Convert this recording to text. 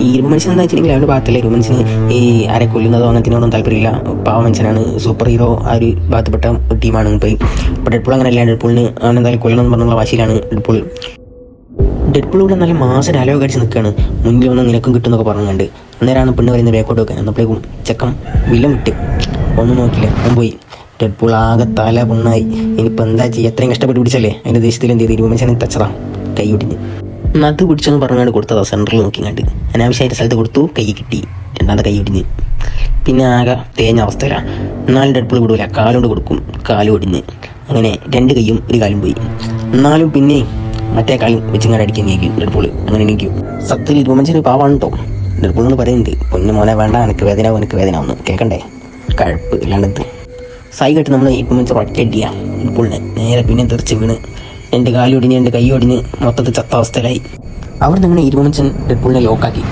ഈ ഇരുമ്പ് മനുഷ്യൻ എന്താ വെച്ചിട്ടുണ്ടെങ്കിൽ അവരുടെ ഭാഗത്തല്ല ഇരുമ്പ് മനുഷ്യന് ഈ ആരെ കൊല്ലുന്നതോ അങ്ങനത്തിനൊന്നും താല്പര്യമില്ല. പാവ മനുഷ്യനാണ്, സൂപ്പർ ഹീറോ ആ ഒരു ഭാഗത്തുപ്പെട്ട ടീമാണ് പോയി. ഇപ്പോൾ ഡെഡ്പൂൾ അങ്ങനെയല്ല, ഡെഡ്പൂളിന് അവൻ എന്തായാലും കൊല്ലണം പറഞ്ഞുള്ള വാശിയിലാണ് ഡെഡ്പൂൾ. ഡെഡ്പൂൾ ഇവിടെ നല്ല മാസം ഡയലോഗ് അടിച്ച് നിൽക്കുകയാണ്, മുന്നിൽ വന്ന് നിനക്കും കിട്ടുമെന്നൊക്കെ പറഞ്ഞുകൊണ്ട്. അന്നേരമാണ് പെണ്ണ് പറയുന്നത് ബാക്കോട്ട് വെക്കാൻ. എന്നപ്പോഴേക്കും ചെക്കം വില വിട്ട് ഒന്നും നോക്കില്ല, അവൻ പോയി. ഡെഡ്പൂൾ ആകെ തല പൊണ്ണായി. ഇനിയിപ്പോൾ എന്താ ചെയ്യുക, എത്രയും കഷ്ടപ്പെട്ട് പിടിച്ചല്ലേ. അതിൻ്റെ ദേശത്തിൽ എന്ത് ചെയ്ത് ഇരുമ്പ് മനുഷ്യനെ തച്ചതാ കൈ ഒടിഞ്ഞ്. നട്ട് പിടിച്ചെന്ന് പറഞ്ഞാണ്ട് കൊടുത്തതാ, സെൻറ്ററിൽ നോക്കിങ്ങാണ്ട് അനാവശ്യമായിട്ട് സ്ഥലത്ത് കൊടുത്തു, കൈ കിട്ടി, രണ്ടാമത്തെ കൈ ഒടിഞ്ഞ്. പിന്നെ ആകെ തേഞ്ഞ അവസ്ഥയിലാണ്. എന്നാലും ഡെഡ്പൂൾ വിടൂല, കാലുകൊണ്ട് കൊടുക്കും, കാലും ഒടിഞ്ഞ്. അങ്ങനെ രണ്ട് കൈയും ഒരു കാലും പോയി. എന്നാലും പിന്നെ മറ്റേ കാലും വെച്ചിങ്ങാണ്ട് അടിക്കാൻ നീക്കും ഡെഡ്പൂൾ. അങ്ങനെ എണീക്കും. സത്യത്തിൽ ഇരുമ്പ് മനുഷ്യന് പാവാണ് കേട്ടോ. ഡെഡ്പൂൾ എന്ന് പറയുന്നുണ്ട്, പൊന്നു മോനെ വേണ്ട, എനിക്ക് വേദനാവും, എനിക്ക് വേദനാവുന്നു, കേൾക്കണ്ടേ കഴപ്പ് ഇല്ലാണ്ടത്. സൈ കെട്ട് നമ്മൾ ഇരുമ്പ് മനുഷ്യർ ഒറ്റ അടിയാ ഡെഡ്പൂളിനെ. നേരെ പിന്നെ തെറിച്ച് വീണ് എൻ്റെ കാലൊടിഞ്ഞ് എൻ്റെ കൈ ഒടിഞ്ഞ് മൊത്തത്തിൽ ചത്ത അവസ്ഥയിലായി. അവർ നിങ്ങനെ ഇരുമ്പ് മനുഷ്യൻ ഡെഡ്പൂളിനെ ലോക്കാക്കി.